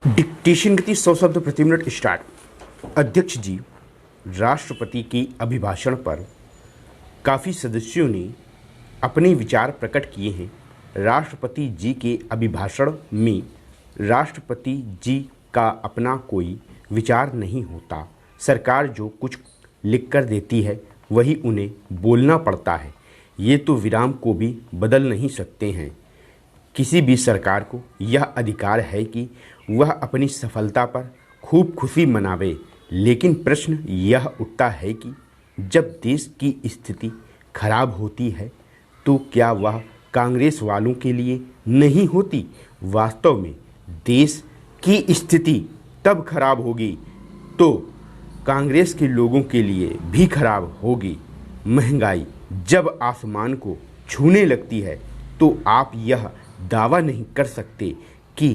Dictation गति 100 शब्द प्रति मिनट स्टार्ट। अध्यक्ष जी, राष्ट्रपति के अभिभाषण पर काफ़ी सदस्यों ने अपने विचार प्रकट किए हैं। राष्ट्रपति जी के अभिभाषण में राष्ट्रपति जी का अपना कोई विचार नहीं होता। सरकार जो कुछ लिख कर देती है वही उन्हें बोलना पड़ता है। ये तो विराम को भी बदल नहीं सकते हैं। किसी भी सरकार को यह अधिकार है कि वह अपनी सफलता पर खूब खुशी मनावे, लेकिन प्रश्न यह उठता है कि जब देश की स्थिति खराब होती है तो क्या वह कांग्रेस वालों के लिए नहीं होती? वास्तव में देश की स्थिति तब खराब होगी तो कांग्रेस के लोगों के लिए भी खराब होगी। महंगाई जब आसमान को छूने लगती है तो आप यह दावा नहीं कर सकते कि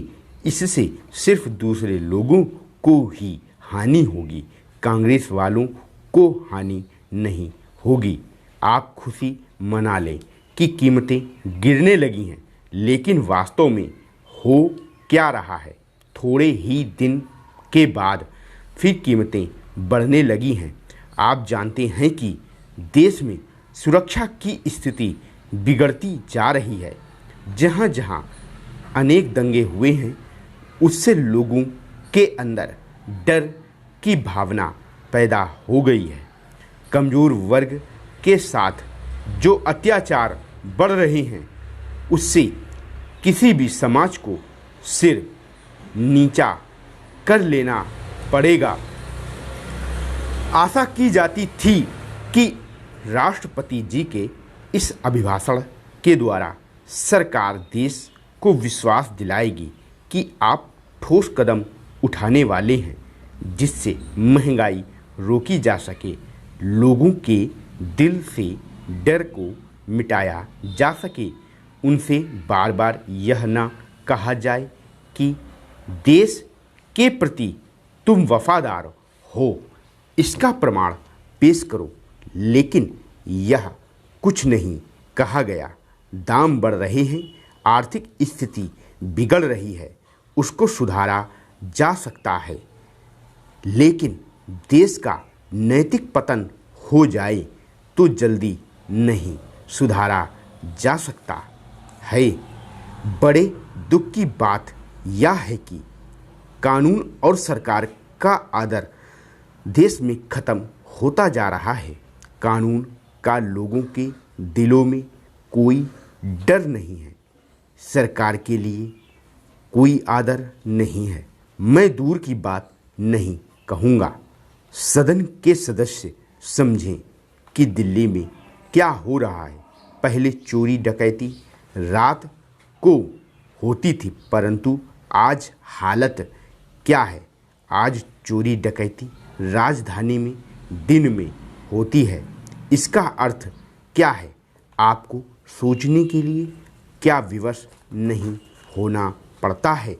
इससे सिर्फ दूसरे लोगों को ही हानि होगी, कांग्रेस वालों को हानि नहीं होगी। आप खुशी मना लें कि कीमतें गिरने लगी हैं, लेकिन वास्तव में हो क्या रहा है? थोड़े ही दिन के बाद फिर कीमतें बढ़ने लगी हैं। आप जानते हैं कि देश में सुरक्षा की स्थिति बिगड़ती जा रही है। जहाँ जहाँ अनेक दंगे हुए हैं उससे लोगों के अंदर डर की भावना पैदा हो गई है। कमज़ोर वर्ग के साथ जो अत्याचार बढ़ रहे हैं उससे किसी भी समाज को सिर नीचा कर लेना पड़ेगा। आशा की जाती थी कि राष्ट्रपति जी के इस अभिभाषण के द्वारा सरकार देश को विश्वास दिलाएगी कि आप ठोस कदम उठाने वाले हैं, जिससे महंगाई रोकी जा सके, लोगों के दिल से डर को मिटाया जा सके। उनसे बार बार यह ना कहा जाए कि देश के प्रति तुम वफादार हो, इसका प्रमाण पेश करो, लेकिन यह कुछ नहीं कहा गया। दाम बढ़ रहे हैं, आर्थिक स्थिति बिगड़ रही है, उसको सुधारा जा सकता है, लेकिन देश का नैतिक पतन हो जाए तो जल्दी नहीं सुधारा जा सकता है। बड़े दुख की बात यह है कि कानून और सरकार का आदर देश में ख़त्म होता जा रहा है। कानून का लोगों के दिलों में कोई डर नहीं है, सरकार के लिए कोई आदर नहीं है। मैं दूर की बात नहीं कहूँगा। सदन के सदस्य समझें कि दिल्ली में क्या हो रहा है। पहले चोरी डकैती रात को होती थी, परंतु आज हालत क्या है? आज चोरी डकैती राजधानी में दिन में होती है। इसका अर्थ क्या है? आपको सोचने के लिए क्या विवश नहीं होना पड़ता है?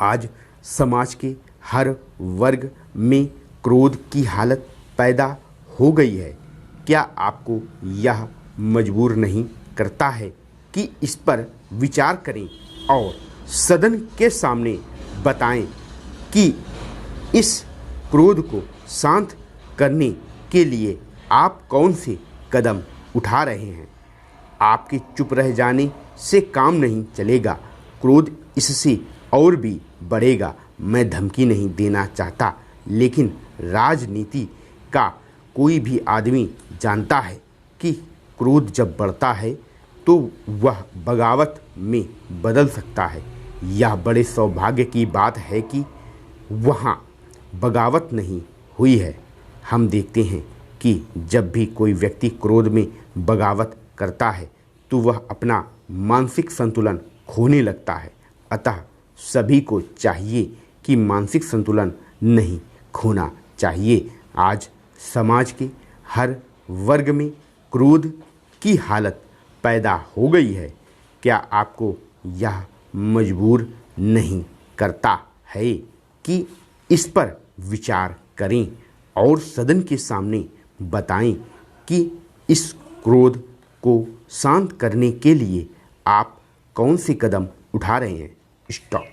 आज समाज के हर वर्ग में क्रोध की हालत पैदा हो गई है। क्या आपको यह मजबूर नहीं करता है कि इस पर विचार करें और सदन के सामने बताएं कि इस क्रोध को शांत करने के लिए आप कौन से कदम उठा रहे हैं? आपके चुप रह जाने से काम नहीं चलेगा, क्रोध इससे और भी बढ़ेगा। मैं धमकी नहीं देना चाहता, लेकिन राजनीति का कोई भी आदमी जानता है कि क्रोध जब बढ़ता है तो वह बगावत में बदल सकता है। यह बड़े सौभाग्य की बात है कि वहाँ बगावत नहीं हुई है। हम देखते हैं कि जब भी कोई व्यक्ति क्रोध में बगावत करता है तो वह अपना मानसिक संतुलन खोने लगता है। अतः सभी को चाहिए कि मानसिक संतुलन नहीं खोना चाहिए। आज समाज के हर वर्ग में क्रोध की हालत पैदा हो गई है। क्या आपको यह मजबूर नहीं करता है कि इस पर विचार करें और सदन के सामने बताएं कि इस क्रोध को शांत करने के लिए आप कौन से कदम उठा रहे हैं? स्टॉप।